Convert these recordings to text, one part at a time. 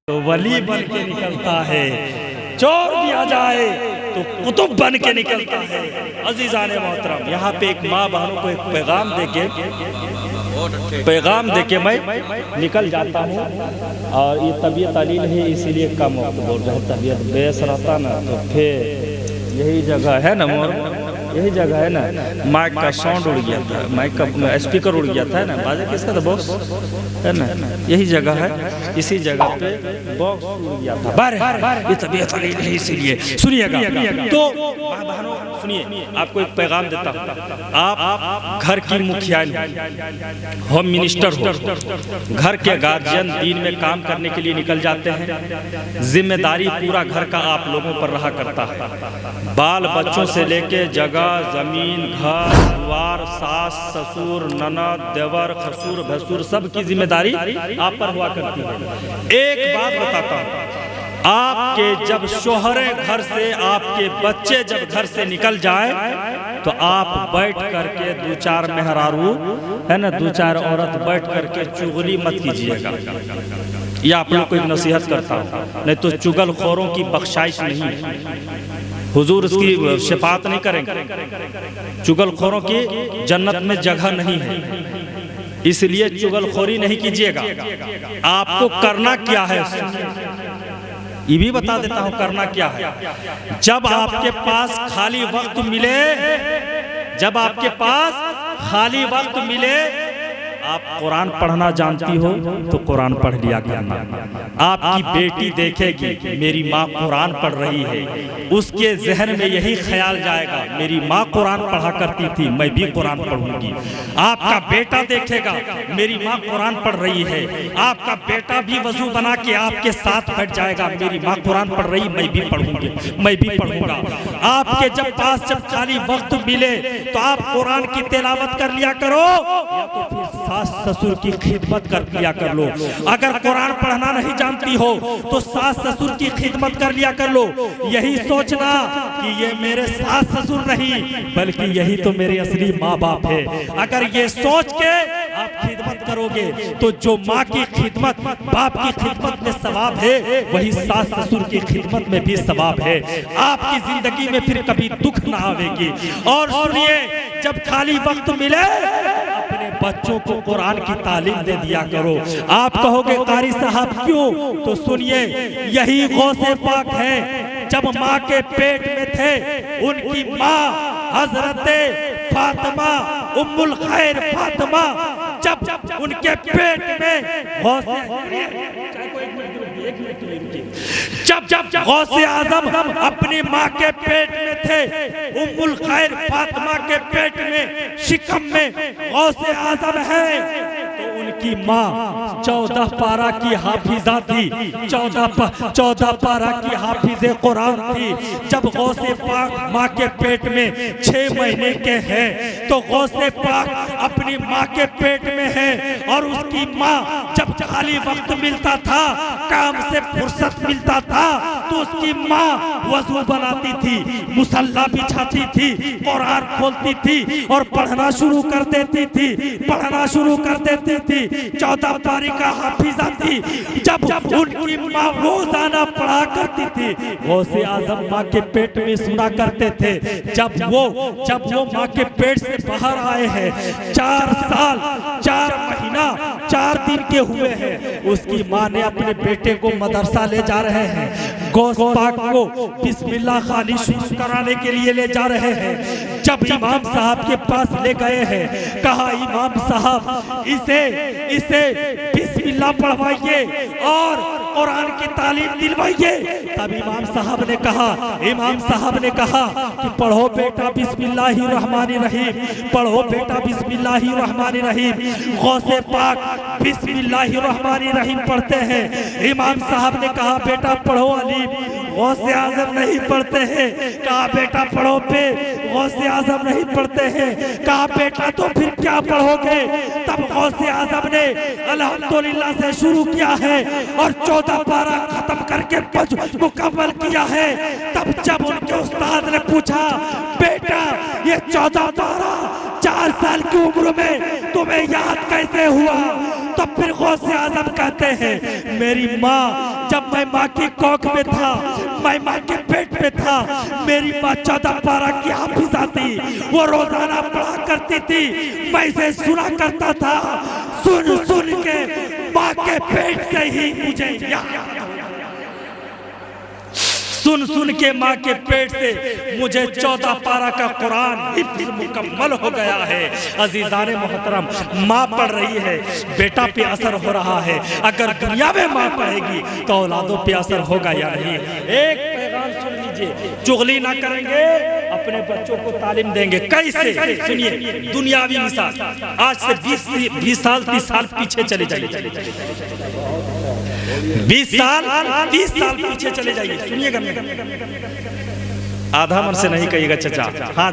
तो वली बन के निकलता है, चोर भी आ जाए तो कुतुब बन के निकलता है। अजीजाने मोहतरम, यहाँ पे एक माँ बहनों को एक पैगाम देके मैं निकल जाता हूँ। और ये तबीयत अलील है इसीलिए कम बोल रहे हैं, तबीयत बेस रहता ना तो फिर यही जगह है ना मोर, यही जगह है ना, माइक का साउंड उड़ गया था, माइक का स्पीकर उड़ गया था ना, बाजे किसका था बॉक्स है ना, यही जगह है, इसी जगह पे बॉक्स उड़ गया था। बारे ये तबीयत है इसीलिए सुनिएगा। तो बहनों सुनिए, आपको एक पैगाम देता हूँ। आप घर की मुखिया, होम मिनिस्टर हो, घर के गार्जियन दीन में काम करने के लिए निकल जाते हैं। जिम्मेदारी पूरा घर का आप लोगों पर रहा करता है। बाल बच्चों से लेके जगह, जमीन, घर द्वार, सास ससुर, ननद, देवर, खसूर भसुर, सब की जिम्मेदारी आप पर हुआ करती है। एक बात बताता हूँ, आपके जब शोहरे घर से, आपके बच्चे जब घर से निकल जाए तो आप बैठ करके दो चार मेहरारू है ना, दो चार औरत बैठ करके चुगली मत कीजिएगा। ये आप लोग को एक नसीहत करता हूँ, नहीं तो चुगलखोरों की बख्शाइश नहीं है, हुजूर उसकी शिफात नहीं करेंगे। चुगलखोरों की जन्नत में जगह नहीं है, इसलिए चुगलखोरी नहीं कीजिएगा। आपको करना क्या है ये भी बता देता हूँ, करना क्या है। जब आपके पास खाली वक्त मिले, जब आपके पास खाली वक्त मिले, आप कुरान पढ़ना जानती हो तो कुरान पढ़ लिया करना। आपकी बेटी देखेगी मेरी माँ कुरान पढ़ रही है, उसके जहन में यही ख्याल जाएगा मेरी माँ कुरान पढ़ा करती थी, मैं भी कुरान पढ़ूंगी। आपका बेटा देखेगा मेरी माँ कुरान पढ़ रही है, आपका बेटा भी वजू बना के आपके साथ बैठ जाएगा, मेरी माँ कुरान पढ़ रही, मैं भी पढ़ूंगी, मैं भी पढ़ूंगा। आपके जब पास जब खाली वक्त मिले तो आप कुरान की तिलावत कर लिया करो, या तो फिर सास ससुर की खिदमत कर लिया कर लो। अगर कुरान पढ़ना नहीं जानती हो तो सास ससुर की खिदमत कर लिया कर लो। यही सोचना कि ये मेरे सास ससुर नहीं बल्कि यही तो मेरे असली माँ बाप है। अगर ये सोच के आप खिदमत करोगे तो जो माँ की खिदमत, बाप की खिदमत में सवाब है, वही सास ससुर की खिदमत में भी सवाब है। आपकी जिंदगी में फिर कभी दुख ना आवेगी। और सुनिए, जब खाली वक्त मिले अपने बच्चों को कुरान की तालीम दे दिया करो। आप कहोगे कारी साहब क्यों? तो सुनिए, यही गौसे पाक है, जब माँ के पेट में थे उनकी माँ हजरत फातिमा उम्मुल खैर फातिमा, जब उनके पेट में जब गौसे आजम अपनी माँ के पेट में थे, उम्मुल खैर फातिमा के पेट में शिकम में गौसे आजम है, तो उनकी माँ 14 पारा की हाफिजा थी, 14 पारा की हाफिजे कुरान थी। जब गौसे पाक माँ के पेट में 6 महीने के हैं तो गौसे पाक अपनी माँ के पेट में है, और उसकी माँ जब खाली वक्त मिलता था, काम से फुर्सत मिलता था, तो उसकी माँ वजू बनाती थी, मुसल्ला बिछाती थी, कुरान खोलती थी और पढ़ना शुरू कर देती थी, पढ़ना शुरू कर देती थी। 14 पारी का हाफिजा थी। जब उनकी माँ रोजाना पढ़ा करती थी, गौसे आजम माँ के पेट में सुना करते थे। जब वो माँ के पेट से बाहर आए हैं, 4 साल 4 महीना 4 दिन के हुए हैं, उसकी माँ ने अपने बेटे को मदरसा ले जा रहे हैं, गौस पाक को बिस्मिल्लाह खानी शुरू कराने के लिए ले जा रहे हैं। जब इमाम साहब के पास ले गए हैं, कहा इमाम साहब इसे बिस्मिल्लाह पढ़वाइए और कुरान की तालीम दिलवाइए। तब इमाम साहब ने कहा कि पढ़ो बेटा बिस्मिल्लाहिर्रहमानिर्रहीम, पढ़ो बेटा बिस्मिल्लाहिर्रहमानिर्रहीम। गौसे पाक बिस्मिल्लाहिर्रहमानिर्रहीम पढ़ते हैं। इमाम साहब ने कहा बेटा पढ़ो अलीफ, गौसे आजम नहीं पढ़ते हैं। कहा बेटा पढ़ो पे, गौसे आजम नहीं पढ़ते हैं। कहा बेटा तो फिर क्या पढ़ोगे? तब गौसे आजम ने अल्हम्दुलिल्लाह से शुरू किया है और 14 पारा खत्म करके मुकम्मल किया है। तब जब उनके उस्ताद ने पूछा बेटा ये 14 पारा 4 साल की उम्र में तुम्हें याद कैसे हुआ? तो फिर गौसे आजम कहते हैं मेरी माँ, जब मैं माँ की कोख में था, मैं माँ के पेट में था, मेरी माँ 14 पारा की हाफिजा थी, वो रोजाना पढ़ा करती थी, मैं इसे सुना करता था। सुन सुन के माँ के पेट से ही मुझे याद, सुन सुन के माँ के पेट से मुझे 14 पारा का कुरान हिफ्ज़ मुकम्मल हो गया है। अजीज़ाने मोहतरम, माँ पढ़ रही है, बेटा पे असर हो रहा है। अगर दुनिया में माँ पढ़ेगी तो औलादों पे असर होगा या नहीं? एक पैगाम सुन लीजिए, चुगली ना करेंगे, अपने बच्चों को तालीम देंगे। कैसे? सुनिए, दुनियावी मिसाल, आज से 20 साल 30 साल पीछे चले जाइए, 20 साल 30 साल पीछे चले जाइए। सुनिएगा, आधा मन से नहीं कहिएगा चचा, हाँ,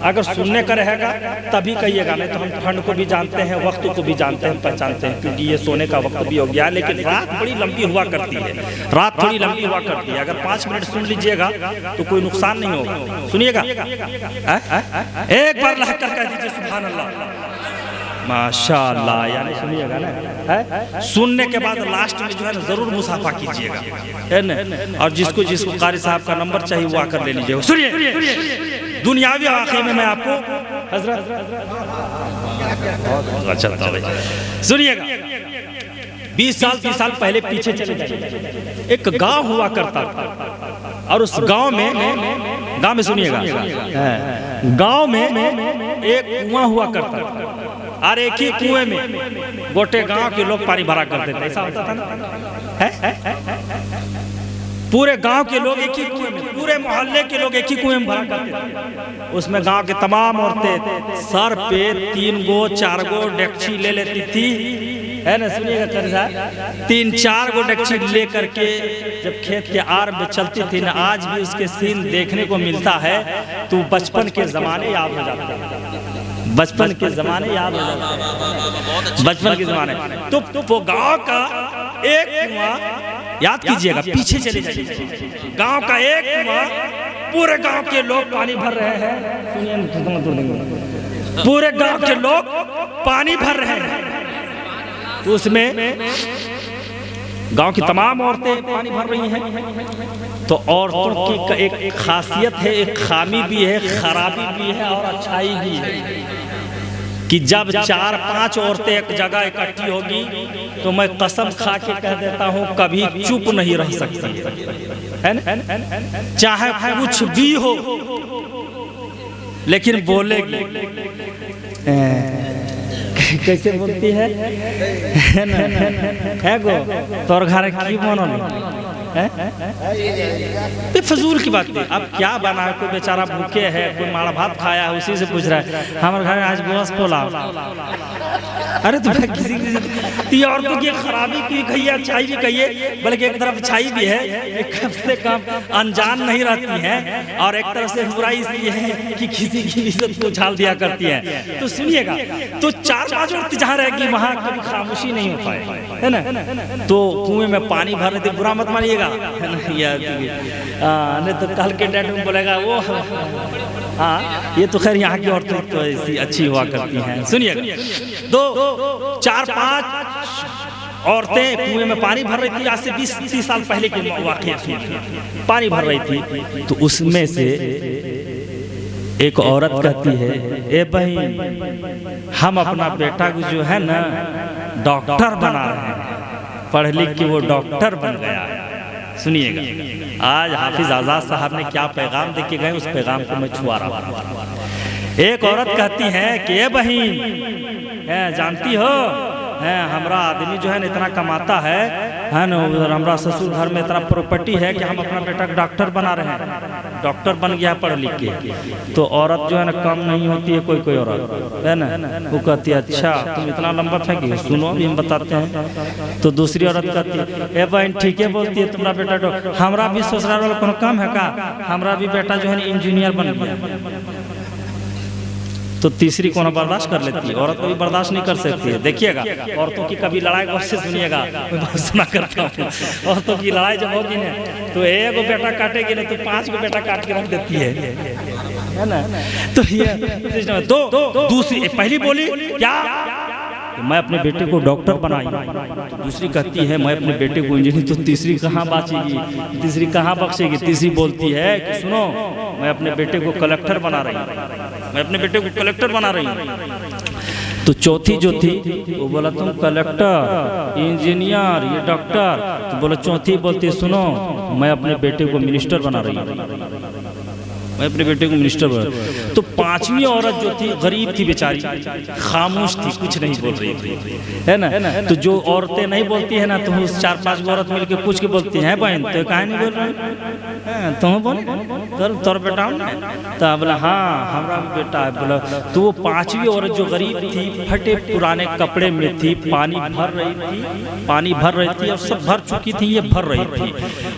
अगर सुनने का रहेगा तभी कहिएगा, नहीं तो हम ठंड को भी जानते हैं, वक्त को भी जानते हैं, पहचानते हैं, क्योंकि ये सोने का वक्त भी हो गया है। लेकिन रात बड़ी लंबी हुआ करती है, रात थोड़ी लंबी हुआ करती है। अगर 5 मिनट सुन लीजिएगा तो कोई नुकसान नहीं होगा। सुनिएगा, एक बार लहकर कह दीजिए सुभान अल्लाह, माशाअल्लाह। यानी सुनिएगा ना, सुनने के बाद लास्ट में जो है ना जरूर मुसाफा कीजिएगा, है ना। और जिसको कारी साहब का नंबर चाहिए वो आकर ले लीजिएगा। सुनिए, दुनियावी आखिर में मैं आपको हजरत अच्छा सुनिएगा, 20 साल 30 साल पहले पीछे चले जाइए। एक गांव हुआ करता था, और उस गांव में सुनिएगा, गांव में एक कुआं हुआ करता था, और एक ही कुएं में गोटे गांव के लोग पानी भरा करते थे। ऐसा होता था ना, पूरे गांव के लोग एक ही कुएं में, पूरे मोहल्ले के लोग एक ही कुएं में भरा करते थे। उसमें गांव के तमाम औरतें सर पे 3 गो 4 गो डेक्ची ले लेती थी, है ना। सुनिएगा, 3-4 गो डेक्ची ले करके जब खेत के आर में चलती थी ना, आज भी उसके सीन देखने को मिलता है, तो बचपन के जमाने याद हो जाते हैं, बचपन के जमाने याद हो जाते हैं, बचपन के जमाने। तो वो गांव का एक कुआं, याद कीजिएगा, पीछे चले जाइए, गांव का एक कुआं, पूरे गांव के लोग पानी भर रहे हैं। सुनिए, पूरे गांव के लोग पानी भर रहे हैं, तो उसमें गांव की तमाम औरतें पानी भर रही हैं। तो औरतों की एक खासियत है, एक खामी भी है, खराबी भी है और अच्छाई भी है, कि जब 4-5 औरतें एक जगह इकट्ठी होगी तो मैं कसम खा के कह देता हूँ कभी चुप नहीं रह सकती है ना, चाहे कुछ भी हो, लेकिन बोलेगी। कैसे बोलती है ना, है गो तोर घर की बनल है, फजूल की बात नहीं। अब क्या बना है, कोई बेचारा भूखे है, कोई माड़ा भात खाया है, उसी से पूछ रहा है हमारे घर आज गोश्त पोलाव। अरे तुम्हें किसी औरतों की खराबी की कहिए, अच्छाई भी कहिए, बल्कि एक तरफ अच्छाई भी है, कम से कम अनजान नहीं रहती हैं, और एक तरफ से बुराई इसलिए है कि किसी की इज्जत को उछाल दिया करती है। तो सुनिएगा, तो 4-5 औरतें जहाँ रहेगी वहाँ कभी खामोशी नहीं हो पाए, है ना। तो कुएं में पानी भरने थे, बुरा मत मानिएगा, नहीं तो कल के डेट में बोलेगा वो, हाँ ये तो खैर यहाँ की औरतें तो ऐसी अच्छी हुआ करती हैं। सुनिए, 2-4-5 औरतें कुएं में पानी भर रही थी, आज से 20-30 साल पहले की वाक़या थी, पानी भर रही थी। तो उसमें से एक औरत कहती है, ए बहन, हम अपना बेटा को जो है ना डॉक्टर बना रहे हैं, पढ़ लिख के वो डॉक्टर बन गया है। सुनिएगा, आज हाफिज आजाद साहब ने क्या पैगाम दे के गए, उस पैगाम को मैं छुआ रहा हूँ। एक औरत कहती है कि ए बहन, जानती हो, हमारा आदमी जो है ना इतना कमाता है ना, हमारा ससुर घर में इतना प्रॉपर्टी है कि हम अपना बेटा डॉक्टर बना रहे हैं, डॉक्टर बन गया पढ़ लिख के। तो औरत जो है ना कम नहीं होती है, कोई औरत है ना, वो कहती है अच्छा तुम इतना लंबा फेंकी, सुनो अभी हम बताते हैं। तो दूसरी औरत कहती है, ए बहन ठीक है बोलती है, तुम्हारा बेटा डॉक्टर, हमारा भी ससुराल वाला कोनो काम है का, हमारा भी बेटा जो है ना इंजीनियर बन गया। तो तीसरी कौन बर्दाश्त कर लेती है, औरत कभी बर्दाश्त नहीं कर सकती है। देखिएगा, औरतों की कभी लड़ाई गौर से सुनिएगा, मैं बहुत सुना करता हूँ, औरतों की लड़ाई जब होगी ना तो एक गो बेटा काटेगी ना तो 5 गो बेटा काट के रख देती है ना। तो ये तो दूसरी, पहली बोली क्या कि मैं अपने बेटे को डॉक्टर बनाई, तो दूसरी कहती है मैं अपने बेटे को इंजीनियर, तो तीसरी कहाँ बाचेगी, तीसरी कहाँ बख्शेगी? तीसरी बोलती है कि सुनो मैं अपने बेटे को कलेक्टर बना रही हूँ, मैं अपने बेटे को कलेक्टर बना रही हूँ। तो चौथी जो थी वो बोला तुम कलेक्टर, इंजीनियर, ये डॉक्टर, तो बोला चौथी बोलती सुनो मैं अपने बेटे को मिनिस्टर बना रही हूँ, मैं अपने बेटे को मिनिस्टर बना। तो पांचवी औरत जो थी गरीब थी बेचारी, खामोश थी, कुछ नहीं बोल रही थी, है ना। तो जो औरतें नहीं बोलती है ना, तो उस 4-5 औरत मिलकर पूछ के बोलती हैं बहन तो काहे नहीं बोल रहे, तुम बोल तोर बेटा तो बोला हाँ हमारा बेटा है। बोला तो वो पांचवी औरत जो गरीब थी, फटे पुराने कपड़े में थी, पानी भर रही थी और सब भर चुकी थी, ये भर रही थी।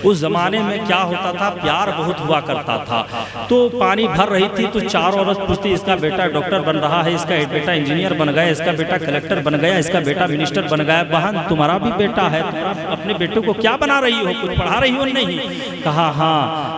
उस जमाने में क्या होता था, प्यार बहुत हुआ करता था, तो पानी भर रही थी। तो 4 औरत पूछती इसका बेटा डॉक्टर बन रहा है, इसका बेटा इंजीनियर बन गया, इसका बेटा कलेक्टर बन गया, इसका बेटा मिनिस्टर बन गया। बहन तुम्हारा भी बेटा है, तुम अपने बेटे को क्या बना रही हो, कुछ पढ़ा रही हो नहीं? कहा हाँ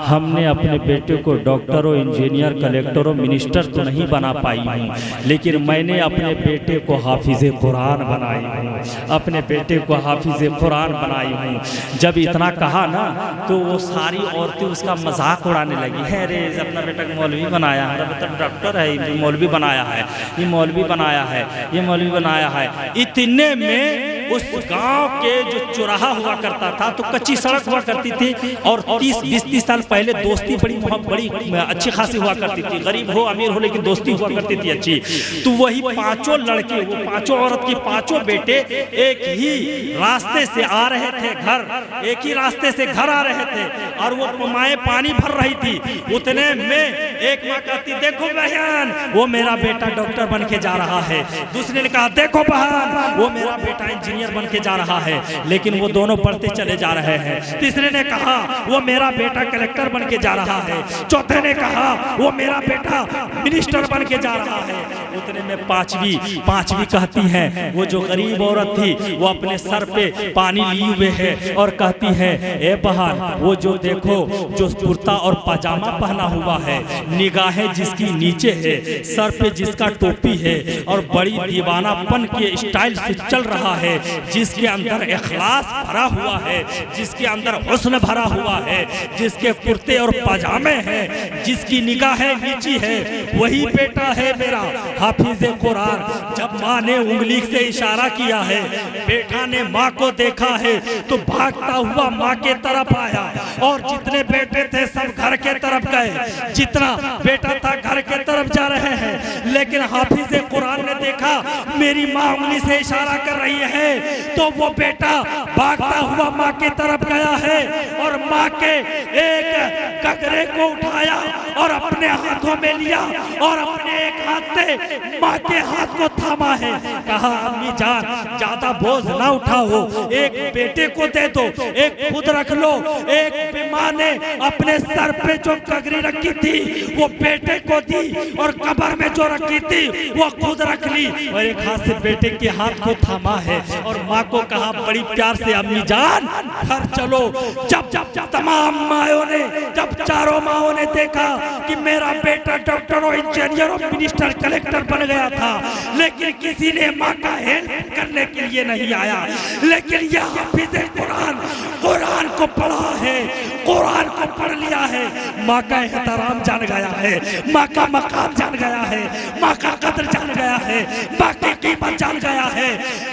हमने अपने बेटे को डॉक्टर, इंजीनियर, कलेक्टर, मिनिस्टर तो नहीं बना पाई हूँ, लेकिन मैंने अपने बेटे को हाफिज़े कुरान बनाई हूँ, अपने बेटे को हाफिज़े कुरान बनाई हूँ। जब इतना कहा ना तो वो सारी औरतें उसका मजाक उड़ाने लगी, है रे अपना बेटा मौलवी बनाया, हमारा बेटा डॉक्टर है, ये मौलवी बनाया है, ये मौलवी बनाया है, ये मौलवी बनाया है। इतने में उस गांव के जो चौराहा हुआ करता था तो कच्ची सड़क हुआ करती थी, और 20-30 साल पहले दोस्ती बड़ी अच्छी खासी हुआ करती थी, गरीब हो अमीर हो लेकिन दोस्ती हुआ करती थी अच्छी। तो वही पांचों लड़के, वो पांचों औरत के पांचों बेटे एक ही रास्ते से आ रहे थे घर, एक ही रास्ते से घर आ रहे थे, और वो माएँ पानी भर रही थी। उतने में एक माँ कहती देखो बहन वो मेरा बेटा डॉक्टर बन के जा रहा है, दूसरे ने कहा देखो बहन वो मेरा बेटा इंजीनियर बन के जा रहा है, लेकिन वो दोनों पढ़ते चले जा रहे हैं। तीसरे ने कहा वो मेरा बेटा कलेक्टर बन के जा रहा है, चौथे ने कहा वो मेरा बेटा मिनिस्टर बन के जा रहा है। उतने में पांचवी कहती है, वो जो गरीब औरत थी वो अपने सर पे पानी लिए हुए है और कहती है ए बहन वो जो देखो जो कुर्ता और पाजामा पहना हुआ है, निगाहें जिसकी नीचे है, सर पे जिसका टोपी है और बड़ी दीवानापन के स्टाइल से चल रहा है, जिसके अंदर इखलास भरा हुआ है, जिसके अंदर हुस्न भरा हुआ है, जिसके कुर्ते और पाजामे हैं, जिसकी निगाहें नीची है, वही बेटा है मेरा हाफिज़े कुरान। जब माँ ने उंगली से इशारा किया है, बेटा ने माँ को देखा है तो भागता हुआ माँ के तरफ आया, और जितने बेटे थे सब घर के तरफ गए, जितना बेटा था घर के तरफ जा रहे हैं। लेकिन हाफिज़े कुरान ने देखा मेरी माँ उंगली से इशारा कर रही है, तो वो बेटा भागता हुआ माँ की तरफ गया है और माँ के एक कगरे को उठाया और अपने हाथों में लिया और अपने एक हाथ से माँ के हाथ को थामा है। कहा अम्मी जान ज्यादा बोझ ना उठाओ, एक बेटे को दे दो, एक खुद रख लो। एक माँ ने अपने सर पे जो कगरी रखी थी वो बेटे को दी और कब्र में जो रखी थी वो खुद रख ली, और एक हाथ से बेटे के हाथ को थामा है और माँ को कहा बड़ी प्यार से अम्मी जान घर चलो। जब तमाम माओं ने, जब चारों माओं ने देखा कि मेरा बेटा डॉक्टर और इंजीनियर और मिनिस्टर कलेक्टर बन गया था, लेकिन किसी ने माँ का हेल्प करने के लिए नहीं आया, लेकिन यह हाफिज़े कुरान को पढ़ा है, कुरान को पढ़ लिया है, माँ का एहतराम जान गया है, माँ का मकाम जान गया है, माँ का कदर जान गया है, माँ की कीमत जान गया है।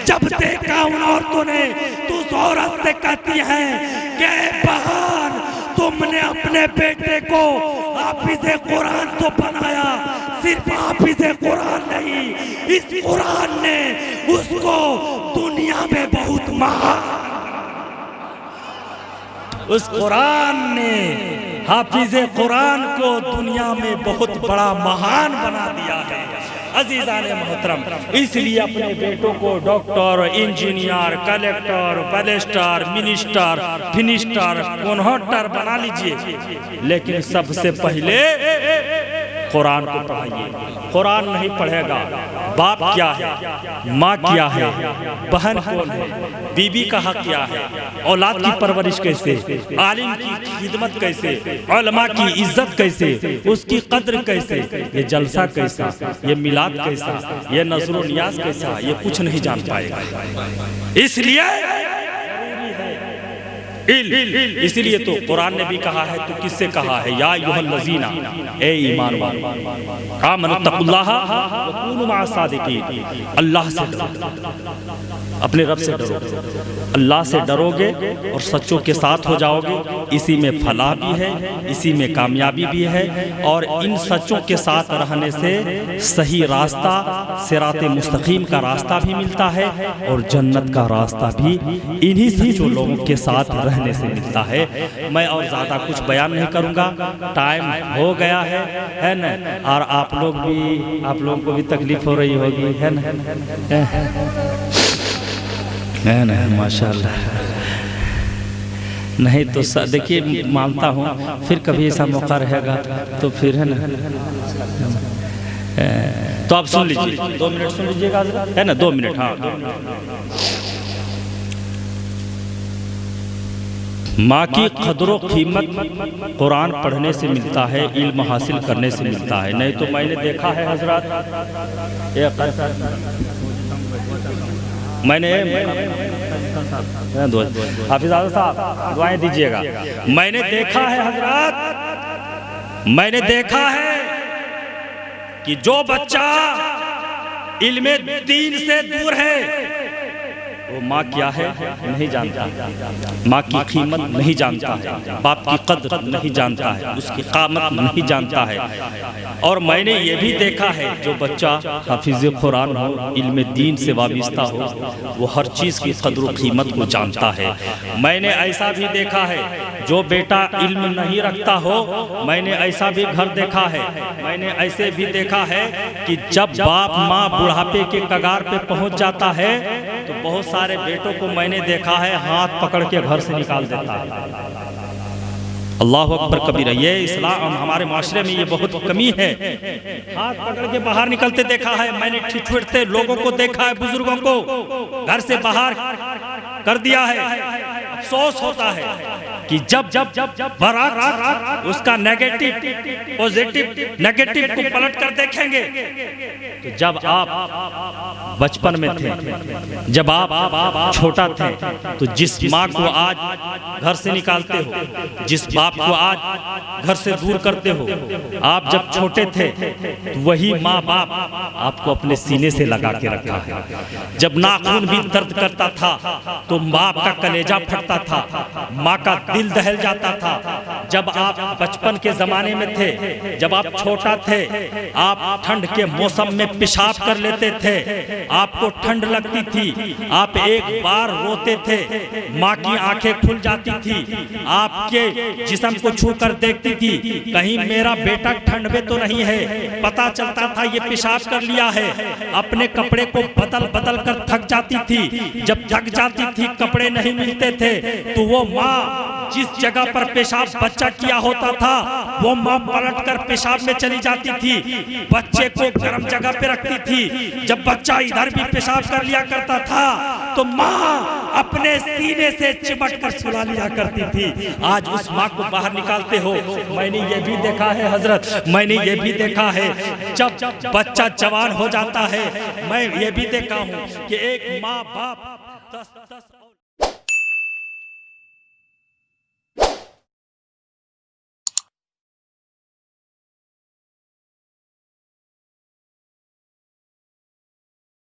जब देखा उन औरतों ने तो उस औरत से कहती है कि बहन तुमने अपने बेटे को हाफिज़े कुरान तो बनाया, सिर्फ हाफिज़े कुरान नहीं, इस कुरान ने उसको दुनिया में बहुत महान, उस कुरान ने हाफिज़े कुरान को दुनिया में बहुत बड़ा महान बना दिया है। अजीज़ाने मोहतरम, इसलिए अपने बेटों को doctor, engineer, collector, barrister, minister, finister, converter बना लीजिए, लेकिन सबसे पहले कुरान को पढ़ाइए। कुरान नहीं पढ़ेगा, बाप क्या है, माँ क्या है, बहन कौन है, बीबी का हक क्या है, औलाद की परवरिश कैसे, आलिम की खिदमत कैसे, उलमा की इज्जत कैसे, उसकी कद्र कैसे, ये जलसा कैसा, ये मिलाद कैसा, ये नज़्र नियाज कैसा, ये कुछ नहीं जान पाएगा। इसलिए इसीलिए तो कुरान ने भी कहा है, तो किससे कहा है, या अय्युहल्लज़ीना, ए ईमान वालों, आमनु तक़ुल्लाह व कूनू मअस सादिक़ीन, अल्लाह से डरो, अपने रब से डरो, अल्लाह से डरोगे और सच्चों के साथ हो जाओगे। इसी में फलाह भी है, इसी में कामयाबी भी है, और इन सच्चों के साथ रहने से सही रास्ता, सिराते मुस्तकीम का रास्ता भी मिलता है, और जन्नत का रास्ता भी इन्हीं सच्चों लोगों के साथ रहने से मिलता है। मैं और ज़्यादा कुछ बयान नहीं करूँगा, टाइम हो गया है ना, और आप लोगों को भी तकलीफ हो रही होगी, है ना, माशाल्लाह। नहीं तो देखिए, मानता हूँ फिर कभी ऐसा मौका रहेगा तो फिर, है ना, तो आप सुन लीजिए, 2 मिनट सुन लीजिएगा, है ना, 2 मिनट। हाँ, माँ की कदर कीमत कुरान पढ़ने से मिलता है, इल्म हासिल करने से मिलता है। नहीं तो मैंने देखा है हजरत, मैंने हाफिज आज़म साहब दुआएं दीजिएगा, मैंने देखा है हजरत, मैंने देखा है कि जो बच्चा इल्मे दीन से दूर है वो माँ क्या है नहीं जानता, माँ की कीमत नहीं जानता है, बाप की कद्र नहीं जानता है, उसकी क़ामत नहीं जानता है। और मैंने ये भी देखा है, जो बच्चा हाफिज़ कुरान हो, इल्म दीन से वाबिस्ता हो, वो हर चीज़ की कद्र और कीमत को जानता है। मैंने ऐसा भी देखा है, जो बेटा इल्म नहीं रखता हो, मैंने ऐसा भी घर देखा है, मैंने ऐसे भी देखा है कि जब बाप माँ बुढ़ापे के कगार पे पहुँच जाता है तो बहुत सारे बेटों को मैंने देखा है हाथ पकड़ के घर से निकाल देता है। अल्लाह अकबर कबीरा। ये इस्लाम हमारे माशरे में ये बहुत कमी है, हाथ पकड़ के बाहर निकलते देखा है मैंने, ठिठुरते लोगों को देखा है, बुजुर्गों को घर से बाहर कर दिया है। अफसोस होता है कि जब बारात उसका नेगेटिव पॉजिटिव नेगेटिव को पलट कर देखेंगे तो जब आप बचपन में थे, जब आप छोटा थे, तो जिस माँ को आज घर से निकालते हो, जिस बाप को आज घर से दूर करते हो, आप जब छोटे थे तो वही माँ बाप आपको अपने सीने से लगा के रखा है। जब नाखून भी दर्द करता था तो बाप का कलेजा फटता था, माँ का दिल दहल जाता था। जब आप बचपन के जमाने में थे, जब आप छोटा थे, आप ठंड के मौसम में पेशाब कर लेते थे, आपको ठंड लगती थी, आप एक बार रोते थे, माँ की आंखें खुल जाती थी, आपके जिस्म को छू कर देखती थी कहीं मेरा बेटा ठंड में तो नहीं है। पता चलता था ये पेशाब कर लिया है। अपने कपड़े को बदल बदल कर थक जाती थी, जब थक जाती थी कपड़े नहीं मिलते थे तो वो माँ जिस जगह पर पेशाब बच्चा किया होता था वो माँ पलट कर पेशाब में चली जाती थी, बच्चे को गर्म जगह पे रखती थी। जब बच्चा इधर भी पेशाब कर लिया करता था तो माँ अपने सीने से चिपट कर सुला लिया करती थी। आज उस माँ को बाहर निकालते हो। मैंने ये भी देखा है हजरत, मैंने ये भी देखा है जब बच्चा जवान हो जाता है, मैं ये भी देखा हूँ कि एक माँ बाप 10